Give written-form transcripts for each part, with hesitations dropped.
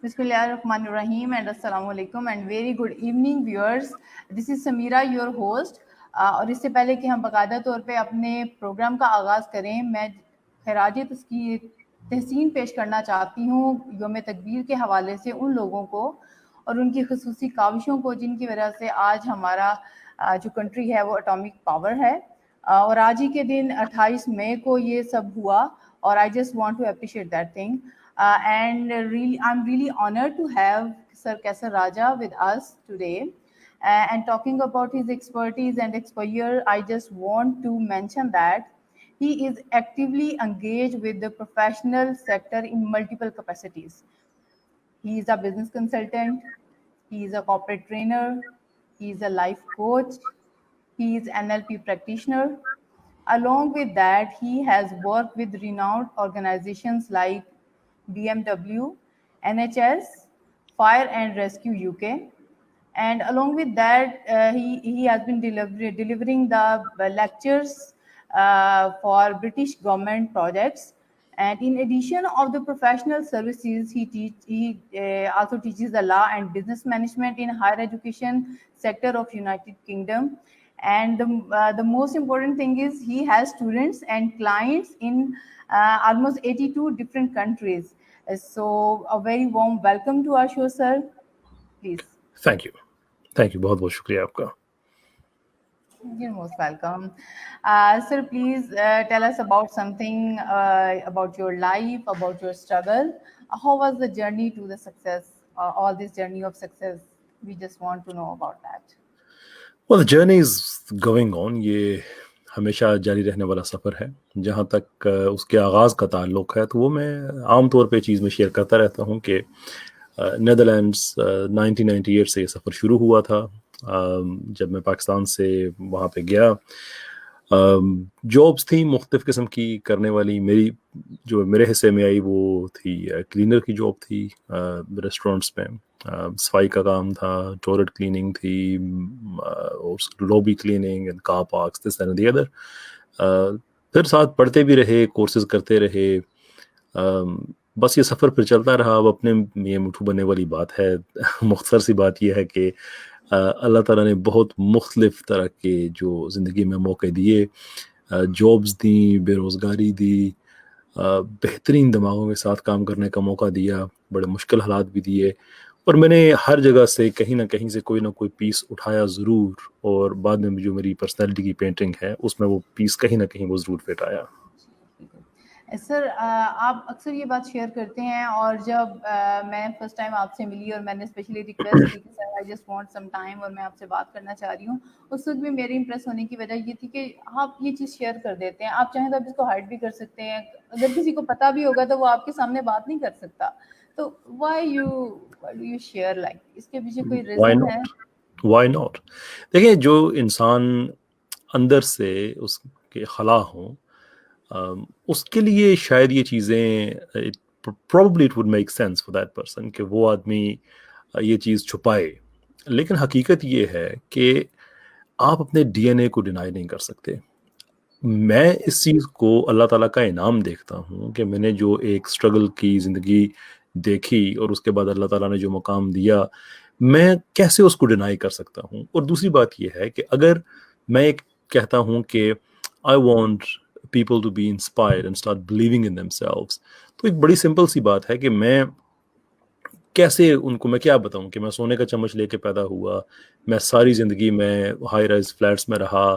Bismillahirrahmanirrahim and Assalamu alaikum and very good evening viewers. This is Samira your host. اور اس سے پہلے کہ ہم باقاعدہ طور پہ اپنے پروگرام کا آغاز کریں، میں خراج تحسین پیش کرنا چاہتی ہوں یوم تکبیر کے حوالے سے ان لوگوں کو اور ان کی خصوصی کاوشوں کو جن کی وجہ سے آج ہمارا جو کنٹری ہے وہ اٹامک پاور ہے، اور آج ہی کے دن 28 مئی کو یہ سب ہوا اور I just want to appreciate that thing. And really, I'm really honored to have Sir Kaisar Raja with us today. And talking about his expertise and exposure, I just want to mention that he is actively engaged with the professional sector in multiple capacities. He is a business consultant, he is a corporate trainer, he is a life coach, he is NLP practitioner. Along with that, he has worked with renowned organizations like BMW, NHS, Fire and Rescue UK. And along with that, he has been delivering the lectures for British government projects. And in addition of the professional services, he also teaches the law and business management in higher education sector of United Kingdom. And the most important thing is he has students and clients in almost 82 different countries. So a very warm welcome to our show, sir. Please. Thank you. بہت بہت شکریہ آپ کا. You're most welcome. Sir, please tell us about something about your life, about your struggle. How was the journey to the success, all this journey of success? We just want to know about that. Well, the journey is going on. یہ ہمیشہ جاری رہنے والا سفر ہے. جہاں تک اس کے آغاز کا تعلق ہے تو وہ میں عام طور پہ چیز میں شیئر کرتا رہتا ہوں کہ نیدرلینڈس 1998 سے یہ سفر شروع ہوا تھا. جب میں پاکستان سے وہاں پہ گیا، جابس تھیں مختلف قسم کی کرنے والی. جو میرے حصے میں آئی وہ تھی کلینر کی جاب تھی ریسٹورینٹس میں. صفائی کا کام تھا، ٹوائلٹ کلیننگ تھی، lobby cleaning and car parks, this and the other. پھر ساتھ پڑھتے بھی رہے، کورسز کرتے رہے. بس یہ سفر پھر چلتا رہا. اب اپنے یہ مٹھو بننے والی بات ہے. مختصر سی بات یہ ہے کہ اللہ تعالیٰ نے بہت مختلف طرح کے جو زندگی میں موقع دیے، جابز دیں، بے روزگاری دی، بہترین دماغوں کے ساتھ کام کرنے کا موقع دیا، بڑے مشکل حالات بھی دیے، اور میں نے ہر جگہ سے کہیں نہ کہیں سے کوئی نہ کوئی پیس اٹھایا ضرور. اور بعد میں جو میری پرسنالٹی کی پینٹنگ ہے اس میں وہ پیس کہیں نہ کہیں وہ ضرور فٹ آیا. سر، آپ اکثر یہ بات شیئر کرتے ہیں، اور جب میں فرسٹ ٹائم آپ سے ملی اور میں نے اسپیشلی ریکویسٹ کی کہ sir I just want some time اور میں آپ سے بات کرنا چاہ رہی ہوں، اس وقت بھی میری امپریس ہونے کی وجہ یہ تھی کہ آپ یہ چیز شیئر کر دیتے ہیں. آپ چاہیں تو آپ اس کو ہائڈ بھی کر سکتے ہیں، اگر کسی کو پتہ بھی ہوگا تو وہ آپ کے سامنے بات نہیں کر سکتا. تو why do you share like اس کے پیچھے کوئی ریزن ہے؟ Why not. دیکھیں، جو انسان اندر سے اس کے خلا ہوں، اس کے لیے شاید یہ چیزیں probably it would make sense for that person کہ وہ آدمی یہ چیز چھپائے. لیکن حقیقت یہ ہے کہ آپ اپنے ڈی این اے کو ڈینائی نہیں کر سکتے. میں اس چیز کو اللہ تعالیٰ کا انعام دیکھتا ہوں کہ میں نے جو ایک اسٹرگل کی زندگی دیکھی اور اس کے بعد اللہ تعالیٰ نے جو مقام دیا، میں کیسے اس کو ڈینائی کر سکتا ہوں. اور دوسری بات یہ ہے کہ اگر میں ایک کہتا ہوں کہ I want people to be inspired and start believing in themselves، تو ایک بڑی سمپل سی بات ہے کہ میں کیسے ان کو میں کیا بتاؤں کہ میں سونے کا چمچ لے کے پیدا ہوا، میں ساری زندگی میں ہائی رائز فلیٹس میں رہا،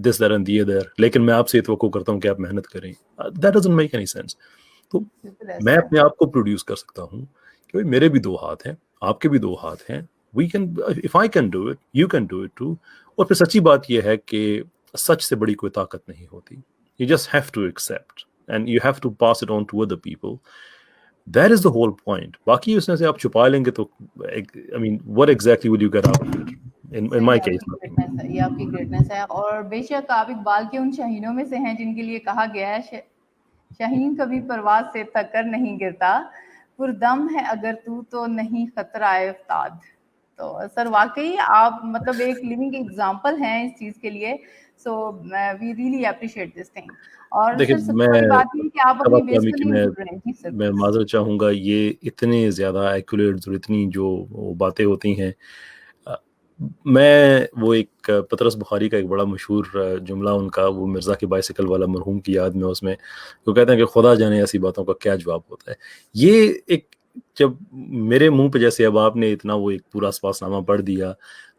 this that and the other, لیکن میں آپ سے یہ توقع کرتا ہوں کہ آپ محنت کریں. That doesn't make any sense. تو میں اپنے آپ کو پروڈیوس کر سکتا ہوں کہ میرے بھی دو ہاتھ ہیں، آپ کے بھی دو ہاتھ ہیں. We can, if I can do it, you can do it too. اور پھر سچی بات یہ ہے کہ سچ سے بڑی کوئی طاقت نہیں ہوتی. You just have to accept and you have to pass it on to other people. That is the whole point. باقی اس میں سے آپ چھپا لیں گے تو I mean what exactly will you get out of it? In my case یہ آپ کی گریٹنس ہے. اور بے شک آپ اقبال کے ان شاہینوں میں سے ہیں جن کے لیے کہا گیا ہے شاہین کبھی پرواز سے تھک کر نہیں گرتا، پردم ہے اگر تو نہیں خطرہ افتاد. تو سر واقعی آپ مطلب ایک لیونگ ایگزامپل ہیں اس چیز کے لیے. So we really appreciate this thing. اور دیکھیں سر سب سے میں بڑی بات یہ ہے کہ آپ خبر اپنی بیس کلامی کو کی نہیں بھول رہے ہیں. جی سر میں پلیز. معذرت چاہوں گا، یہ اتنے زیادہ ایکوریٹ اور اتنی جو وہ باتیں ہوتی ہیں. میں وہ ایک پطرس بخاری کا ایک بڑا مشہور جملہ ان کا، وہ مرزا کے بائسیکل والا مرحوم کی یاد میں، اس میں وہ کہتے ہیں کہ خدا جانے ایسی باتوں کا کیا جواب ہوتا ہے. یہ ایک جب میرے منہ پہ جیسے اب آپ نے اتنا وہ ایک پورا اسپاس نامہ پڑھ دیا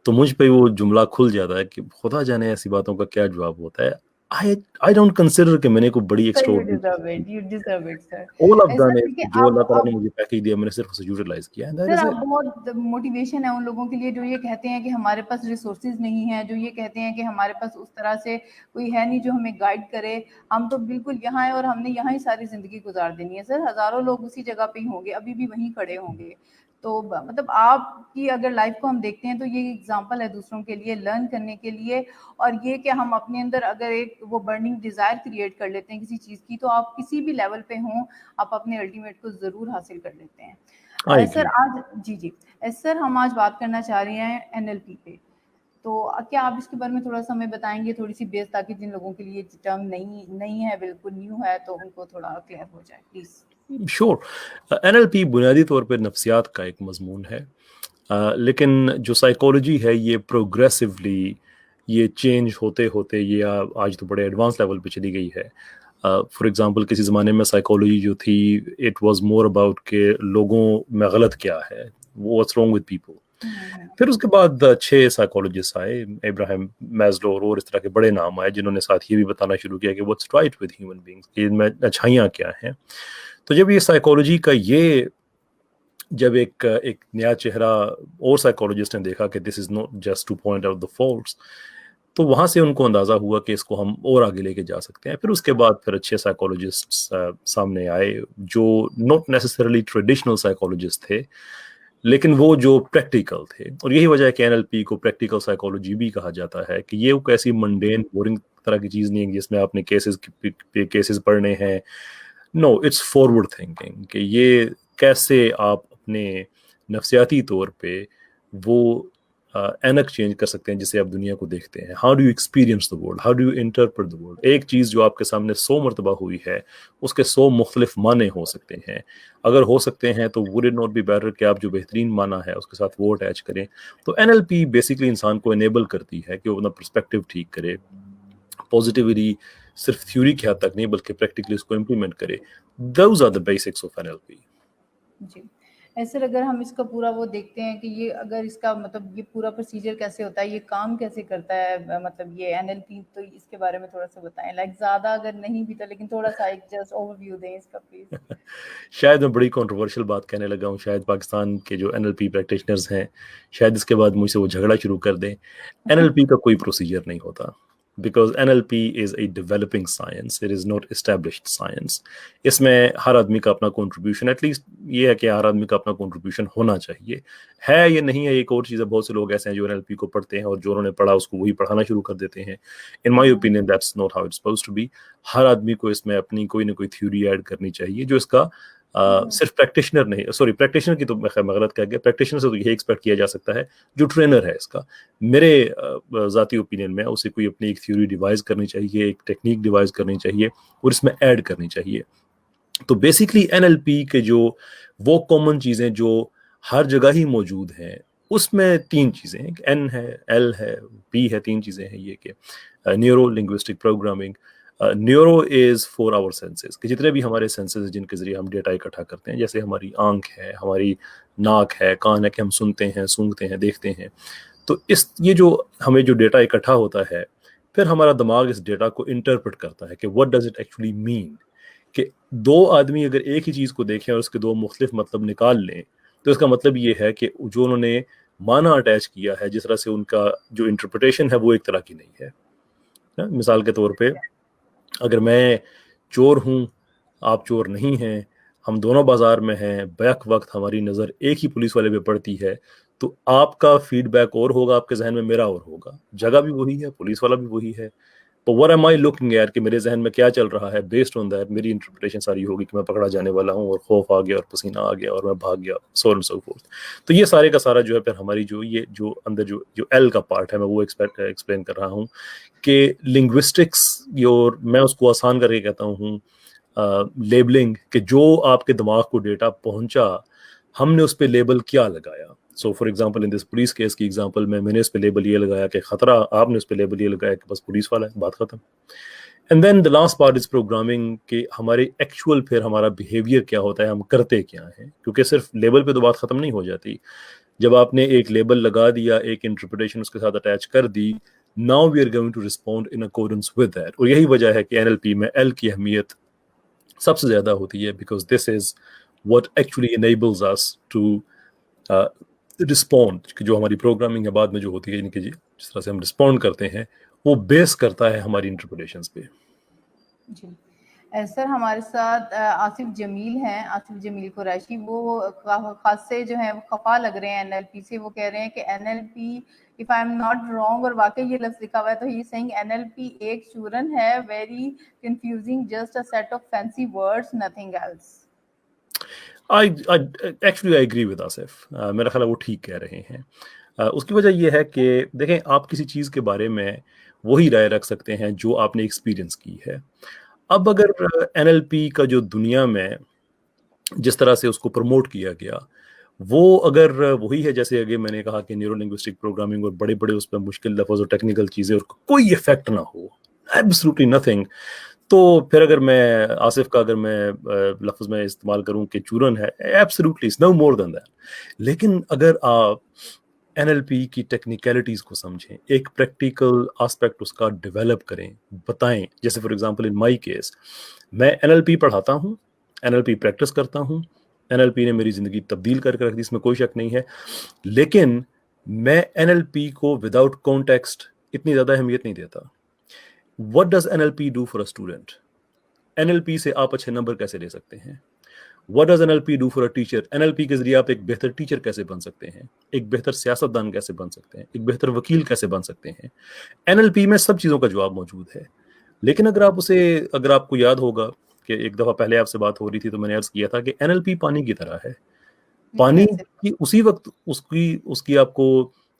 تو مجھ پہ وہ جملہ کھل جاتا ہے کہ خدا جانے ایسی باتوں کا کیا جواب ہوتا ہے. I don't consider کہ میں نے کوئی بڑی sir you extraordinary deserve it, you deserve it sir. all I've done sir is دیکھیے کہ جو اللہ تعالیٰ آپ نے مجھے پیکیج دیا میں نے صرف اسے یوٹیلائز کیا and that سر is آپ it. بہت موٹیویشن ہے ان لوگوں کے لیے جو یہ کہتے ہیں کہ ہمارے پاس ریسورسز نہیں ہیں, جو یہ کہتے ہیں کہ ہمارے پاس اس طرح سے کوئی ہے نہیں جو ہمیں گائیڈ کرے. ہم تو بالکل یہاں ہیں اور ہم نے یہاں ہی ساری زندگی گزار دینی ہے. سر ہزاروں لوگ اسی جگہ پہ ہی ہوں گے, ابھی بھی وہیں کھڑے ہوں گے. تو مطلب آپ کی اگر لائف کو ہم دیکھتے ہیں تو یہ ایگزامپل ہے دوسروں کے لیے لرن کرنے کے لیے. اور یہ کہ ہم اپنے اندر اگر ایک وہ برننگ ڈیزائر کریٹ کر لیتے ہیں کسی چیز کی, تو آپ کسی بھی لیول پہ ہوں آپ اپنے الٹیمیٹ کو ضرور حاصل کر لیتے ہیں. I sir agree. آج جی سر ہم آج بات کرنا چاہ رہے ہیں NLP پہ. تو کیا آپ اس کے بارے میں تھوڑا سا ہمیں بتائیں گے, تھوڑی سی بیس, تاکہ جن لوگوں کے لیے ٹرم نہیں ہے, بالکل نیو ہے, تو ان کو تھوڑا کلیئر ہو جائے پلیز. شور NLP بنیادی طور پہ نفسیات کا ایک مضمون ہے, لیکن جو سائیکالوجی ہے یہ پروگریسولی یہ چینج ہوتے ہوتے یہ آج تو بڑے ایڈوانس لیول پہ چلی گئی ہے. فار ایگزامپل کسی زمانے میں سائیکالوجی جو تھی اٹ واز مور اباؤٹ کہ لوگوں میں غلط کیا ہے, واٹس رانگ ود پیپل. پھر اس کے بعد 6 سائیکالوجسٹ آئے, ابراہیم میزلو اور اس طرح کے بڑے نام آئے جنہوں نے ساتھ یہ بھی بتانا شروع کیا کہ what's right with human beings, کہ ان میں اچھائیاں کیا ہیں. تو جب یہ سائیکالوجی کا جب ایک نیا چہرہ اور سائیکالوجسٹ نے دیکھا کہ this is not just to point out the faults, تو وہاں سے ان کو اندازہ ہوا کہ اس کو ہم اور آگے لے کے جا سکتے ہیں. پھر اس کے بعد پھر اچھے سائیکالوجسٹ سامنے آئے جو ناٹ نیسسریلی ٹریڈیشنل سائیکالوجسٹ تھے, لیکن وہ جو پریکٹیکل تھے. اور یہی وجہ ہے کہ NLP کو پریکٹیکل سائیکالوجی بھی کہا جاتا ہے, کہ یہ کوئی ایسی منڈین بورنگ طرح کی چیز نہیں ہے جس میں آپ نے کیسز پڑھنے ہیں. نو, اٹس فارورڈ تھنکنگ, کہ یہ کیسے آپ اپنے نفسیاتی طور پہ وہ اینک چینج کر سکتے ہیں جسے آپ دنیا کو دیکھتے ہیں. How do you experience the world, how do you interpret the world. ایک چیز جو آپ کے سامنے 100 مرتبہ ہوئی ہے اس کے 100 مختلف معنی ہو سکتے ہیں. اگر ہو سکتے ہیں تو would it not be better کہ آپ جو بہترین معنی ہے اس کے ساتھ وہ اٹیچ کریں. تو NLP بیسیکلی انسان کو انیبل کرتی ہے کہ وہ اپنا پرسپیکٹیو ٹھیک کرے, پازیٹیولی صرف تھیوری کی حد تک نہیں بلکہ پریکٹیکلی اس کو امپلیمنٹ کرے. Those are the basics of NLP. جی سر اگر ہم اس کا پورا وہ دیکھتے ہیں کہ یہ اگر اس کا مطلب یہ پورا پروسیجر کیسے ہوتا ہے, یہ کام کیسے کرتا ہے, مطلب یہ NLP, تو اس کے بارے میں تھوڑا سا بتائیں. لائک زیادہ اگر نہیں بھی تو لیکن تھوڑا سا ایک جسٹ اوور ویو دیں اس کا پلیز. شاید میں بڑی کنٹروورشل بات کہنے لگا ہوں, شاید پاکستان کے جو NLP پریکٹیشنرز ہیں شاید اس کے بعد مجھ سے وہ جھگڑا شروع کر دیں. NLP کا کوئی پروسیجر نہیں ہوتا, because NLP is a developing science, it is not established science. اس میں ہر آدمی کا اپنا کنٹریبیوشن, ایٹ لیسٹ یہ ہے کہ ہر آدمی کا اپنا کنٹریبیوشن ہونا چاہیے. ہے یہ نہیں ہے ایک اور چیز ہے, بہت سے لوگ ایسے ہیں جو NLP کو پڑھتے ہیں اور جو انہوں نے پڑھا اس کو وہی پڑھانا شروع کر دیتے ہیں. In my opinion that's not how it's supposed to be. ہر آدمی کو اس میں اپنی کوئی نہ کوئی تھیوری ایڈ کرنی چاہیے جو اس کا صرف پریکٹیشنر نہیں, سوری پریکٹیشنر کی تو میں غلط کہہ گیا, پریکٹیشنر سے تو یہی ایکسپیکٹ کیا جا سکتا ہے جو ٹرینر ہے اس کا. میرے ذاتی اوپینین میں اسے کوئی اپنی ایک تھیوری ڈیوائز کرنی چاہیے, ایک ٹیکنیک ڈیوائز کرنی چاہیے اور اس میں ایڈ کرنی چاہیے. تو بیسیکلی NLP کے جو وہ کامن چیزیں جو ہر جگہ ہی موجود ہیں اس میں 3 چیزیں ہیں, N ہے, L ہے, P ہے. 3 چیزیں ہیں یہ کہ نیورو لنگوسٹک پروگرامنگ. نیورو از فور آور سینسز, کہ جتنے بھی ہمارے سینسز جن کے ذریعے ہم ڈیٹا اکٹھا کرتے ہیں, جیسے ہماری آنکھ ہے, ہماری ناک ہے, کان ہے, کہ ہم سنتے ہیں, سونگھتے ہیں, دیکھتے ہیں. تو یہ جو ہمیں جو ڈیٹا اکٹھا ہوتا ہے پھر ہمارا دماغ اس ڈیٹا کو انٹرپریٹ کرتا ہے کہ what does it actually mean. کہ 2 آدمی اگر ایک ہی چیز کو دیکھیں اور اس کے 2 مختلف مطلب نکال لیں تو اس کا مطلب یہ ہے کہ جو انہوں نے معنی اٹیچ کیا ہے, جس طرح سے ان کا جو انٹرپریٹیشن ہے وہ ایک طرح کی نہیں ہے. مثال کے طور پہ اگر میں چور ہوں, آپ چور نہیں ہیں, ہم دونوں بازار میں ہیں, بیک وقت ہماری نظر ایک ہی پولیس والے پہ پڑتی ہے, تو آپ کا فیڈ بیک اور ہوگا آپ کے ذہن میں, میرا اور ہوگا. جگہ بھی وہی ہے, پولیس والا بھی وہی ہے, But what am I looking at کہ میرے ذہن میں کیا چل رہا ہے, based on that میری انٹرپریٹیشن ساری ہوگی کہ میں پکڑا جانے والا ہوں اور خوف آ گیا اور پسینہ آ گیا اور میں بھاگ گیا, so on and so forth. تو یہ سارے کا سارا جو ہے پھر ہماری جو اندر جو ایل کا پارٹ ہے, میں وہ ایکسپلین کر رہا ہوں کہ لنگوسٹکس میں اس کو آسان کر کے کہتا ہوں لیبلنگ, کہ جو آپ کے دماغ کو ڈیٹا پہنچا ہم نے اس پہ لیبل کیا لگایا. So for example in this police case کی ایگزامپل میں نے اس پہ لیبل یہ لگایا کہ خطرہ, آپ نے اس پہ لیبل یہ لگایا کہ بس پولیس والا ہے, بات ختم. And then the last part is programming, کہ ہمارے ایکچوئل پھر ہمارا بیہیویئر کیا ہوتا ہے, ہم کرتے کیا ہیں, کیونکہ صرف لیبل پہ تو بات ختم نہیں ہو جاتی. جب آپ نے ایک لیبل لگا دیا, ایک انٹرپریٹیشن اس کے ساتھ اٹیچ کر دی, now we are going to respond in accordance with that. اور یہی وجہ ہے کہ این ایل پی میں ایل کی اہمیت سب سے زیادہ ہوتی ہے, because this is what actually enables us to respond, کہ جو ہماری پروگرامنگ ہے بعد میں جو ہوتی ہے, کہ جس طرح سے ہم رسپونڈ کرتے ہیں وہ بیس کرتا ہے ہماری انٹرپریٹیشنز پہ. جی سر, ہمارے ساتھ آصف جمیل ہیں, آصف جمیل قریشی. وہ خاصے جو ہیں وہ خفا لگ رہے ہیں این ایل پی سے. وہ کہہ رہے ہیں کہ N L P, if I am not wrong, اور واقعی یہ لفظ لکھا ہوا ہے, تو he is saying NLP ایک چورن ہے, very confusing, just a set of fancy words, nothing else. Actually I agree with Asif. میرا خیال ہے وہ ٹھیک کہہ رہے ہیں. اس کی وجہ یہ ہے کہ دیکھیں, آپ کسی چیز کے بارے میں وہی رائے رکھ سکتے ہیں جو آپ نے ایکسپیرینس کی ہے. اب اگر این ایل پی کا جو دنیا میں جس طرح سے اس کو پروموٹ کیا گیا, وہ اگر وہی ہے جیسے اگے میں نے کہا کہ نیورو لنگوسٹک پروگرامنگ اور بڑے بڑے اس پہ مشکل لفظ اور ٹیکنیکل چیزیں اور کوئی افیکٹ نہ ہو, ایبسولوٹلی نتھنگ, تو پھر اگر میں آصف کا اگر میں لفظ میں استعمال کروں کہ چورن ہے, absolutely it's no more than that. لیکن اگر آپ این ایل پی کی ٹیکنیکلٹیز کو سمجھیں, ایک پریکٹیکل آسپیکٹ اس کا ڈیولپ کریں, بتائیں, جیسے for example in my case میں این ایل پی پڑھاتا ہوں, این ایل پی پریکٹس کرتا ہوں, این ایل پی نے میری زندگی تبدیل کر کے رکھ دی, اس میں کوئی شک نہیں ہے. لیکن میں این ایل پی کو وداؤٹ کانٹیکسٹ اتنی زیادہ اہمیت نہیں دیتا. What does NLP do for a student? NLP سے آپ اچھے نمبر کیسے لے سکتے ہیں؟ What does NLP do for a teacher? NLP کے ذریعے آپ ایک بہتر ٹیچر کیسے بن سکتے ہیں, ایک بہتر سیاستدان کیسے بن سکتے ہیں, ایک بہتر وکیل کیسے بن سکتے ہیں؟ NLP میں سب چیزوں کا جواب موجود ہے. لیکن اگر آپ کو یاد ہوگا کہ ایک دفعہ پہلے آپ سے بات ہو رہی تھی تو میں نے عرض کیا تھا کہ NLP پانی کی طرح ہے. پانی کی اسی وقت اس کی آپ کو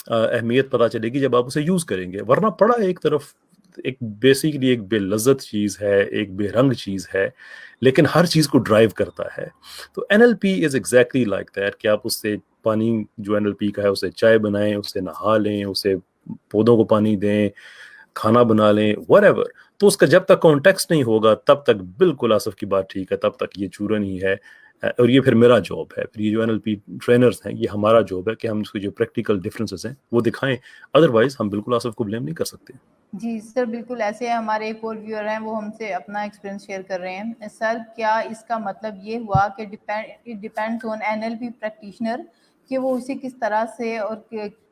اہمیت پتہ چلے گی جب آپ اسے یوز کریں گے, ورنہ پڑا ایک طرف ایک بیسیکلی ایک بے لذت چیز ہے, ایک بے رنگ چیز ہے, لیکن ہر چیز کو ڈرائیو کرتا ہے. تو N L P is exactly like that, کہ آپ اس سے پانی جو این ایل پی کا ہے اسے چائے بنائیں, اسے نہا لیں, اسے پودوں کو پانی دیں, کھانا بنا لیں, whatever. تو اس کا جب تک کانٹیکسٹ نہیں ہوگا تب تک بالکل آصف کی بات ٹھیک ہے, تب تک یہ چورن ہی ہے. اور یہ پھر میرا جاب ہے, پھر یہ جو این ایل پی ٹرینرز ہیں یہ ہمارا جاب ہے کہ ہم اس کے جو پریکٹیکل ڈفرینسز ہیں وہ دکھائیں. ادروائز ہم بالکل آصف کو بلیم نہیں کر سکتے. جی سر, بالکل ایسے ہمارے ایک اور ویور ہیں, وہ ہم سے اپنا ایکسپیرینس شیئر کر رہے ہیں. سر, کیا اس کا مطلب یہ ہوا کہ it depends on N L P practitioner کہ وہ اسے کس طرح سے اور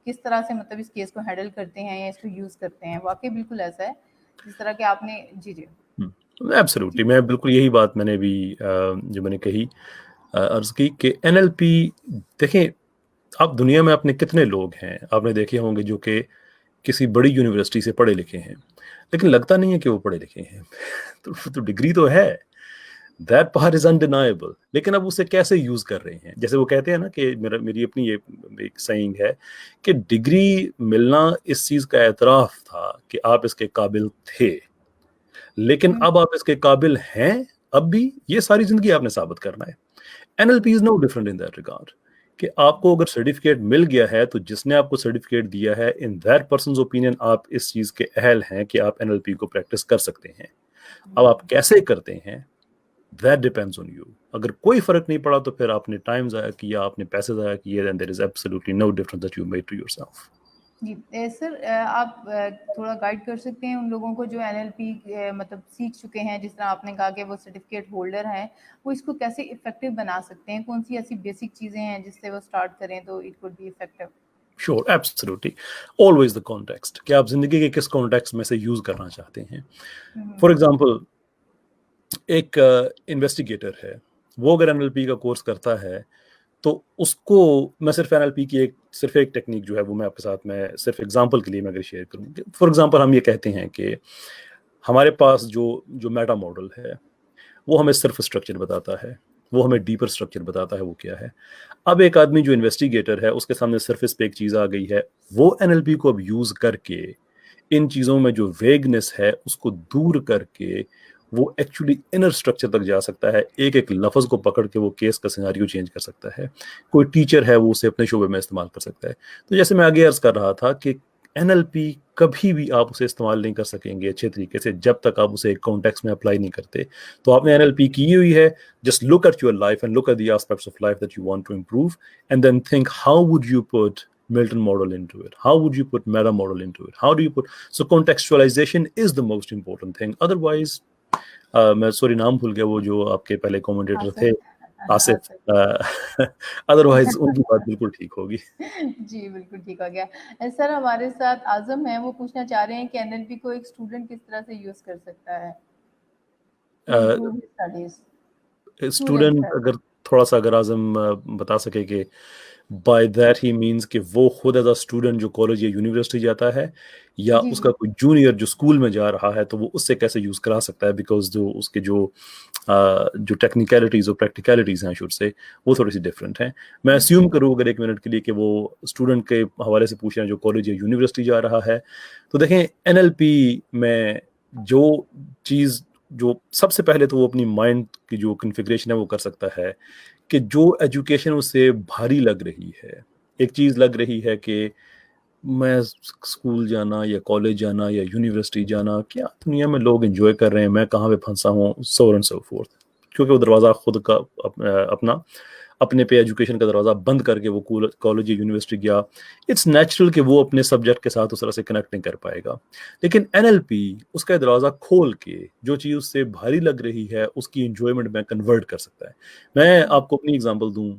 کس طرح سے مطلب اس کیس کو ہینڈل کرتے ہیں یا اس کو یوز کرتے ہیں؟ واقعی بالکل ایسا ہے جس طرح کہ آپ نے جی ایبسولوٹلی, میں بالکل یہی بات میں نے بھی جو میں نے کہی عرض کی کہ این ایل پی, دیکھیں آپ دنیا میں اپنے کتنے لوگ ہیں آپ نے دیکھے ہوں گے جو کہ کسی بڑی یونیورسٹی سے پڑھے لکھے ہیں, لیکن لگتا نہیں ہے کہ وہ پڑھے لکھے ہیں. تو ڈگری تو ہے, that part is undeniable, لیکن اب اسے کیسے یوز کر رہے ہیں. جیسے وہ کہتے ہیں نا کہ میری اپنی یہ ایک سینگ ہے کہ ڈگری ملنا اس چیز کا اعتراف تھا کہ آپ اس کے قابل تھے, لیکن اب آپ اس کے قابل ہیں, اب بھی یہ ساری زندگی آپ نے ثابت کرنا ہے. N L P is no different in that regard, کہ آپ کو اگر سرٹیفکیٹ مل گیا ہے تو جس نے آپ کو سرٹیفکیٹ دیا ہے ان دیٹ پرسنز اوپینین آپ اس چیز کے اہل ہیں کہ آپ این ایل پی کو پریکٹس کر سکتے ہیں. اب آپ کیسے کرتے ہیں that depends on you. اگر کوئی فرق نہیں پڑا تو پھر آپ نے ٹائم ضائع کیا, آپ نے پیسے ضائع کیے, then there is absolutely no difference that you made to yourself. جی سر, آپ تھوڑا گائیڈ کر سکتے ہیں ان لوگوں کو جو این ایل پی مطلب سیکھ چکے ہیں, جس طرح آپ نے کہا کہ وہ سرٹیفکیٹ ہولڈر ہیں, وہ اس کو کیسے افیکٹو بنا سکتے ہیں؟ کون سی ایسی بیسک چیزیں ہیں جس سے وہ اسٹارٹ کریں تو it would be effective? Sure, absolutely. Always the context, کہ آپ زندگی کے کس کانٹیکسٹ میں سے یوز کرنا چاہتے ہیں. فار ایگزامپل ایک انویسٹیگیٹر ہے, وہ اگر این ایل پی کا کورس کرتا ہے تو اس کو میں صرف این ایل پی کی صرف ایک ٹیکنیک جو ہے وہ میں آپ کے ساتھ میں صرف ایگزامپل کے لیے میں اگر شیئر کروں. فار ایگزامپل ہم یہ کہتے ہیں کہ ہمارے پاس جو میٹا ماڈل ہے وہ ہمیں صرف اسٹرکچر بتاتا ہے، وہ ہمیں ڈیپر اسٹرکچر بتاتا ہے وہ کیا ہے. اب ایک آدمی جو انویسٹیگیٹر ہے اس کے سامنے سرفیس پہ ایک چیز آ گئی ہے، وہ NLP کو اب یوز کر کے ان چیزوں میں جو ویگنس ہے اس کو دور کر کے وہ ایکچولی انر اسٹرکچر تک جا سکتا ہے، ایک ایک لفظ کو پکڑ کے وہ کیس کا سیناریو چینج کر سکتا ہے. کوئی ٹیچر ہے وہ اسے اپنے شعبے میں استعمال کر سکتا ہے. تو جیسے میں آگے عرض کر رہا تھا کہ NLP کبھی بھی آپ اسے استعمال نہیں کر سکیں گے اچھے طریقے سے جب تک آپ اسے ایک کانٹیکس میں اپلائی نہیں کرتے. تو آپ نے NLP کی ہوئی ہے، just look at your life and look at the aspects of life that you want to improve and then think how would you put Milton model into it, how would you put meta model into it, how do you put, so contextualization is the most important thing. Otherwise میں sorry نام بھول گیا وہ جو آپ کے پہلے کومنٹیٹر تھے آصف، ادروائز ان کی بات بالکل ٹھیک ہوگی. جی بالکل ٹھیک ہو گیا. سر ہمارے ساتھ اعظم ہیں، وہ پوچھنا چاہ رہے ہیں کہ NLP کو ایک اسٹوڈنٹ کس طرح سے یوز کر سکتا ہے اسٹوڈنٹ اگر تھوڑا سا اگر اعظم بتا سکے کہ بائی دیٹ ہی مینس کہ وہ خود ایز اے اسٹوڈنٹ جو کالج یا یونیورسٹی جاتا ہے یا اس کا کوئی جونیئر جو اسکول میں جا رہا ہے تو وہ اس سے کیسے یوز کرا سکتا ہے، بیکاز جو اس کے جو ٹیکنیکلٹیز اور پریکٹیکلٹیز ہیں شوڈ سے وہ تھوڑی سی ڈفرینٹ ہیں. میں اسیوم کروں اگر ایک منٹ کے لیے کہ وہ اسٹوڈنٹ کے حوالے سے پوچھ رہے ہیں جو کالج یا یونیورسٹی جا رہا ہے. تو دیکھیں NLP میں جو چیز جو سب سے پہلے تو وہ اپنی مائنڈ کی جو کنفیگریشن ہے وہ کر سکتا ہے کہ جو ایجوکیشن اسے بھاری لگ رہی ہے، ایک چیز لگ رہی ہے کہ میں اسکول جانا یا کالج جانا یا یونیورسٹی جانا، کیا دنیا میں لوگ انجوائے کر رہے ہیں، میں کہاں پہ پھنسا ہوں، سو اینڈ سو فورتھ. کیونکہ وہ دروازہ خود کا اپنے پہ ایجوکیشن کا دروازہ بند کر کے وہ کالج یا یونیورسٹی گیا، اٹس نیچرل کہ وہ اپنے سبجیکٹ کے ساتھ اس طرح سے کنیکٹ نہیں کر پائے گا. لیکن NLP اس کا دروازہ کھول کے جو چیز اس سے بھاری لگ رہی ہے اس کی انجوائمنٹ میں کنورٹ کر سکتا ہے. میں آپ کو اپنی اگزامپل دوں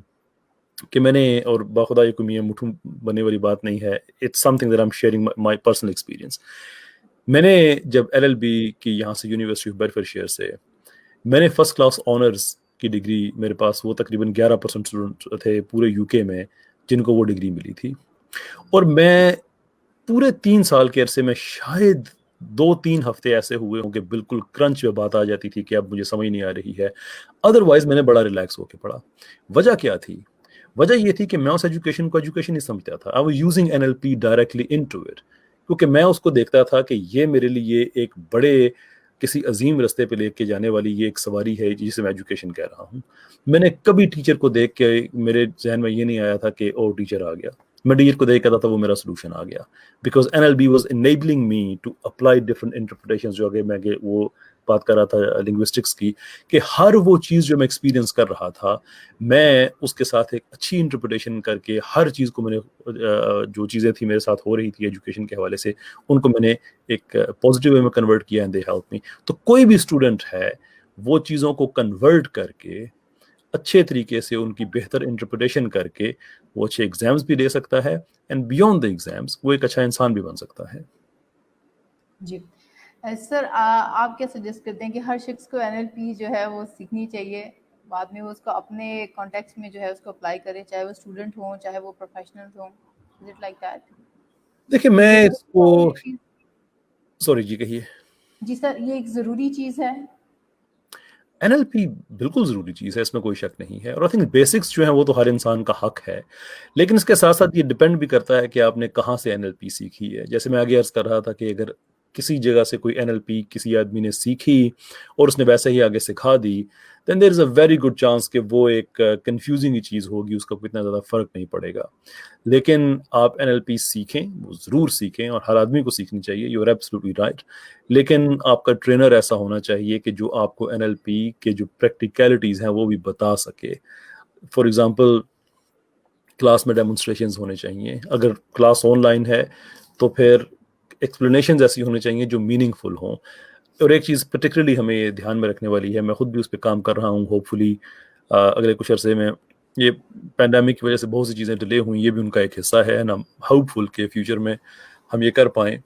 کہ میں نے، اور باخدا یہ کوئی میاں مٹھو بننے والی بات نہیں ہے، it's something that I am sharing my personal experience. میں نے جب LLB کی یہاں سے یونیورسٹی آف بیڈفورڈ شائر سے میں نے فرسٹ کلاس آنرز کی ڈگری، میرے پاس وہ تقریباً 11% اسٹوڈنٹ تھے پورے UK میں جن کو وہ ڈگری ملی تھی، اور میں پورے 3 سال کے عرصے میں شاید 2-3 ہفتے ایسے ہوئے ہوں کہ بالکل کرنچ میں بات آ جاتی تھی کہ اب مجھے سمجھ نہیں آ رہی ہے. ادروائز میں نے بڑا ریلیکس ہو کے پڑھا. وجہ کیا تھی؟ وجہ یہ تھی کہ میں اس ایجوکیشن کو ایجوکیشن نہیں سمجھتا تھا. I was using NLP directly into it، کیونکہ میں اس کو دیکھتا تھا کہ یہ میرے لیے ایک بڑے کسی عظیم رستے پہ لے کے جانے والی یہ ایک سواری ہے جسے میں ایجوکیشن کہہ رہا ہوں. میں نے کبھی ٹیچر کو دیکھ کے میرے ذہن میں یہ نہیں آیا تھا کہ او ٹیچر آ گیا. میں ٹیچر کو دیکھ کر تھا وہ میرا سولوشن آ گیا، because NLP was enabling me to apply different interpretations. جو آگے میں وہ بات کر رہا تھا لنگوسٹکس کی، کہ ہر وہ چیز جو میں ایکسپیرینس کر رہا تھا میں اس کے ساتھ ایک اچھی انٹرپریٹیشن کر کے ہر چیز کو میں نے جو چیزیں تھیں میرے ساتھ ہو رہی تھی ایجوکیشن کے حوالے سے ان کو میں نے ایک پازیٹیو وے میں کنورٹ کیا اینڈ دے ہیلپ می. تو کوئی بھی اسٹوڈنٹ ہے وہ چیزوں کو کنورٹ کر کے اچھے طریقے سے ان کی بہتر انٹرپریٹیشن کر کے وہ اچھے ایگزامز بھی دے سکتا ہے، اینڈ بیونڈ دا ایگزامز وہ ایک اچھا انسان بھی بن سکتا ہے. جی سر، آپ کیا سجیسٹ کرتے ہیں کہ ہر شخص کو NLP جو ہے وہ سیکھنی چاہیے، بعد میں وہ اس کو اپنے کانٹیکس میں جو ہے اس کو اپلائی کرے، چاہے وہ اسٹوڈنٹ ہوں چاہے وہ پروفیشنل ہوں؟ Is it like that? دیکھیں میں اس کو سوری جی کہیے. جی سر، یہ ایک ضروری چیز ہے. NLP بالکل ضروری چیز ہے، اس میں کوئی شک نہیں ہے، اور آئی تھنک بیسکس جو ہیں وہ تو ہر انسان کا حق ہے. لیکن اس کے ساتھ ساتھ یہ ڈپینڈ بھی کرتا ہے کہ آپ نے کہاں سے NLP سیکھی ہے. جیسے میں آگے عرض کر رہا تھا کہ اگر کسی جگہ سے کوئی NLP کسی آدمی نے سیکھی اور اس نے ویسے ہی آگے سکھا دی، دین دیر از اے ویری گڈ چانس کہ وہ ایک کنفیوزنگ چیز ہوگی، اس کا کوئی اتنا زیادہ فرق نہیں پڑے گا. لیکن آپ NLP سیکھیں، وہ ضرور سیکھیں، اور ہر آدمی کو سیکھنی چاہیے. You are absolutely right. لیکن آپ کا ٹرینر ایسا ہونا چاہیے کہ جو آپ کو NLP کے جو پریکٹیکلٹیز ہیں وہ بھی بتا سکے. فار ایگزامپل کلاس میں ڈیمونسٹریشنز ہونے چاہیے. اگر کلاس آن لائن ہے تو پھر ایکسپلینیشنز ایسی ہونی چاہیے جو میننگ فل ہوں. اور ایک چیز پرٹیکولرلی ہمیں دھیان میں رکھنے والی ہے، میں خود بھی اس پہ کام کر رہا ہوں. ہوپ فلی اگلے کچھ عرصے میں، یہ پینڈیمک کی وجہ سے بہت سی چیزیں ڈیلے ہوئیں، یہ بھی ان کا ایک حصہ ہے نا. ہوپ فل کہ فیوچر میں ہم یہ کر پائیں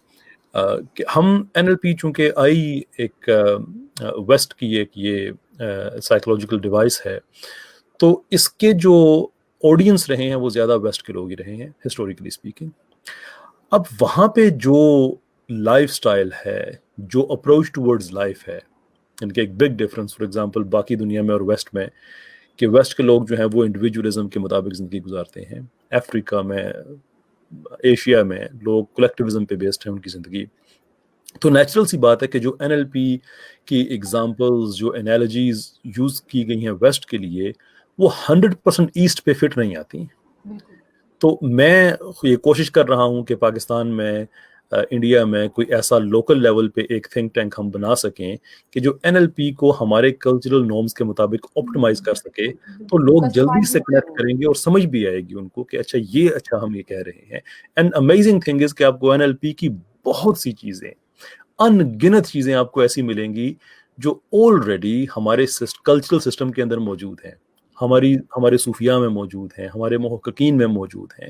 کہ ہم NLP چونکہ آئی ایک ویسٹ کی ایک یہ سائیکولوجیکل ڈیوائس ہے، تو اس کے جو آڈینس رہے ہیں وہ زیادہ ویسٹ کے لوگ ہی رہے ہیں ہسٹوریکلی اسپیکنگ. اب وہاں پہ جو لائف سٹائل ہے, جو اپروچ ٹورڈز لائف ہے, ان کے ایک بگ ڈفرنس فار ایگزامپل باقی دنیا میں اور ویسٹ میں, کہ ویسٹ کے لوگ جو ہیں وہ انڈیویجولزم کے مطابق زندگی گزارتے ہیں. افریقہ میں, ایشیا میں لوگ کلیکٹیوزم پہ بیسڈ ہیں ان کی زندگی. تو نیچرل سی بات ہے کہ جو این ایل پی کی ایگزامپلز, جو انالوجیز یوز کی گئی ہیں ویسٹ کے لیے, وہ 100% ایسٹ پہ فٹ نہیں آتی. تو میں یہ کوشش کر رہا ہوں کہ پاکستان میں, انڈیا میں کوئی ایسا لوکل لیول پہ ایک تھنک ٹینک ہم بنا سکیں کہ جو این ایل پی کو ہمارے کلچرل نارمز کے مطابق آپٹیمائز کر سکے, تو لوگ جلدی سے کنیکٹ کریں گے اور سمجھ بھی آئے گی ان کو کہ اچھا ہم یہ کہہ رہے ہیں. اینڈ امیزنگ تھنگ از کہ آپ کو این ایل پی کی بہت سی چیزیں, ان گنت چیزیں آپ کو ایسی ملیں گی جو آلریڈی ہمارے کلچرل سسٹم کے اندر موجود ہیں, ہمارے صوفیاء میں موجود ہیں, ہمارے محققین میں موجود ہیں.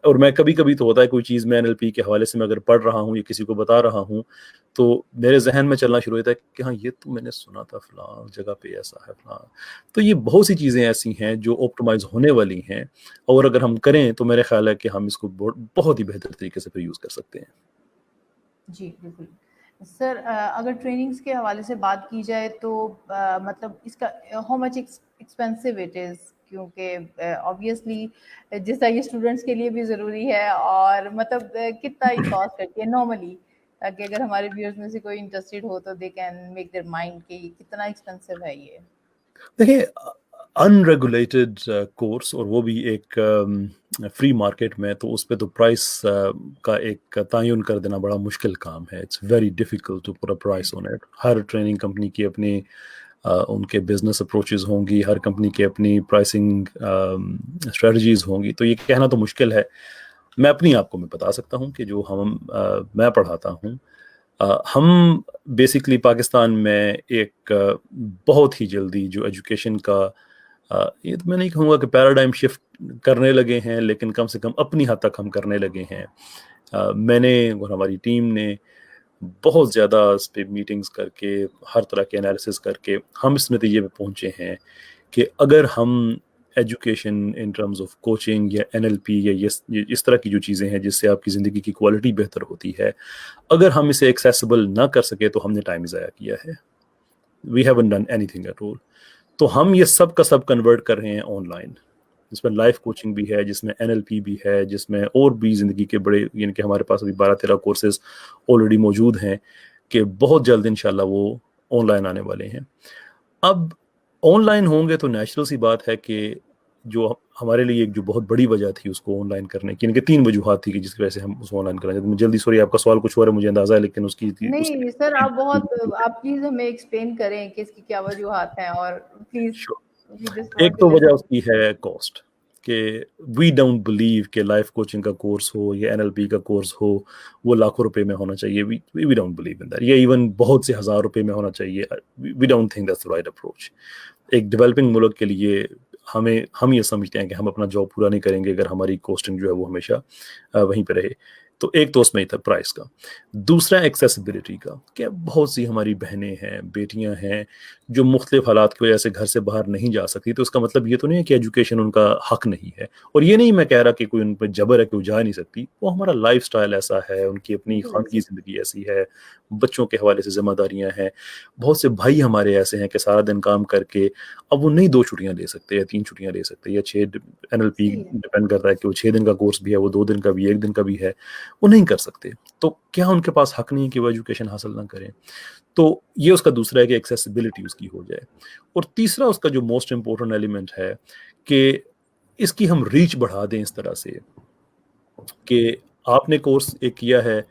اور میں کبھی کبھی تو ہوتا ہے کوئی چیز میں این ایل پی کے حوالے سے میں اگر پڑھ رہا ہوں یا کسی کو بتا رہا ہوں, تو میرے ذہن میں چلنا شروع ہوتا ہے کہ ہاں یہ تو میں نے سنا تھا فلاں جگہ پہ ایسا ہے فلاں. تو یہ بہت سی چیزیں ایسی ہیں جو آپٹیمائز ہونے والی ہیں, اور اگر ہم کریں تو میرے خیال ہے کہ ہم اس کو بہت ہی بہتر طریقے سے پھر یوز کر سکتے ہیں. جی بالکل سر. اگر ٹریننگز کے حوالے سے بات کی جائے تو مطلب اس کا how much expensive it is, کیونکہ آبویسلی جس طرح یہ اسٹوڈنٹس کے لیے بھی ضروری ہے, اور مطلب کتنا یہ کاسٹ کرتی ہے نارملی, تاکہ اگر ہمارے ویورز میں سے کوئی انٹرسٹیڈ ہو تو they can make their mind کہ کتنا ایکسپینسو ہے یہ. دیکھیں, ان ریگولیٹڈ کورس, اور وہ بھی ایک فری مارکیٹ میں, تو اس پہ تو پرائس کا ایک تعین کر دینا بڑا مشکل کام ہے. It's very difficult to put a price on it. ہر ٹریننگ کمپنی کی اپنی ان کے بزنس اپروچز ہوں گی, ہر کمپنی کی اپنی پرائسنگ اسٹریٹجیز ہوں گی, تو یہ کہنا تو مشکل ہے. میں اپنی آپ کو میں بتا سکتا ہوں کہ جو میں پڑھاتا ہوں, ہم بیسکلی پاکستان میں ایک بہت ہی جلدی جو ایجوکیشن کا, یہ تو میں نہیں کہوں گا کہ پیراڈائم شفٹ کرنے لگے ہیں, لیکن کم سے کم اپنی حد تک ہم کرنے لگے ہیں. میں نے اور ہماری ٹیم نے بہت زیادہ اس پہ میٹنگز کر کے, ہر طرح کے انالیسس کر کے ہم اس نتیجے پہ پہنچے ہیں کہ اگر ہم education in terms of coaching یا این ایل پی یا اس طرح کی جو چیزیں ہیں جس سے آپ کی زندگی کی کوالٹی بہتر ہوتی ہے, اگر ہم اسے ایکسیسیبل نہ کر سکے تو ہم نے ٹائم ضائع کیا ہے. We haven't done anything at all. تو ہم یہ سب کا سب کنورٹ کر رہے ہیں آن لائن, جس میں لائف کوچنگ بھی ہے, جس میں این ایل پی بھی ہے, جس میں اور بھی زندگی کے بڑے, یعنی کہ ہمارے پاس ابھی 12-13 کورسز آلریڈی موجود ہیں کہ بہت جلد انشاءاللہ وہ آن لائن آنے والے ہیں. اب آن لائن ہوں گے تو نیچرل سی بات ہے کہ جو ہمارے لیے ایک جو بہت بڑی وجہ تھی اس کو آن لائن کرنے کی, یعنی کہ 3 وجوہات تھی کہ جس کی وجہ سے ہم اس کو آن لائن کریں. جلدی سوری آپ کا سوال کچھ اور ہے, مجھے اندازہ ہے, لیکن اس کی نہیں سر, آپ پلیز ہمیں ایکسپلین کریں کہ اس کی کیا وجوہات ہیں, اور پلیز ایک تو وجہ اس کی ہے کاسٹ, کہ وی ڈونٹ بلیو کہ لائف کوچنگ کا کورس ہو یا این ایل پی کا کورس ہو وہ لاکھوں روپے میں ہونا چاہیے. We don't believe in that. یا ایون بہت سے ہزار روپے میں ہونا چاہیے. We don't think that's the right approach. ایک ڈیولپنگ ملک کے لیے ہم یہ سمجھتے ہیں کہ ہم اپنا جاب پورا نہیں کریں گے اگر ہماری کوسٹنگ جو ہے وہ ہمیشہ وہیں پہ رہے. تو ایک تو اس میں ہی تھا پرائس کا. دوسرا ایکسیسیبلٹی کا, کہ بہت سی ہماری بہنیں ہیں, بیٹیاں ہیں جو مختلف حالات کی وجہ سے گھر سے باہر نہیں جا سکتی. تو اس کا مطلب یہ تو نہیں ہے کہ ایجوکیشن ان کا حق نہیں ہے, اور یہ نہیں میں کہہ رہا کہ کوئی ان پہ جبر ہے کہ وہ جا نہیں سکتی. وہ ہمارا لائف سٹائل ایسا ہے, ان کی اپنی خاندگی زندگی ایسی ہے, بچوں کے حوالے سے ذمہ داریاں ہیں. بہت سے بھائی ہمارے ایسے ہیں کہ سارا دن کام کر کے اب وہ نہیں 2 چھٹیاں لے سکتے یا 3 چھٹیاں لے سکتے, یا 6 این ایل پی ڈپینڈ کرتا ہے کہ وہ 6 دن کا کورس بھی ہے, وہ 2 دن کا بھی, 1 دن کا بھی ہے, وہ نہیں کر سکتے. تو کیا ان کے پاس حق نہیں ہے کہ وہ ایجوکیشن حاصل نہ کریں؟ تو یہ اس کا دوسرا ہے کہ ایکسیسیبلٹی اس کی ہو جائے. اور تیسرا اس کا جو موسٹ امپورٹنٹ ایلیمنٹ ہے کہ اس کی ہم ریچ بڑھا دیں اس طرح سے کہ آپ نے کورس ایک کیا ہے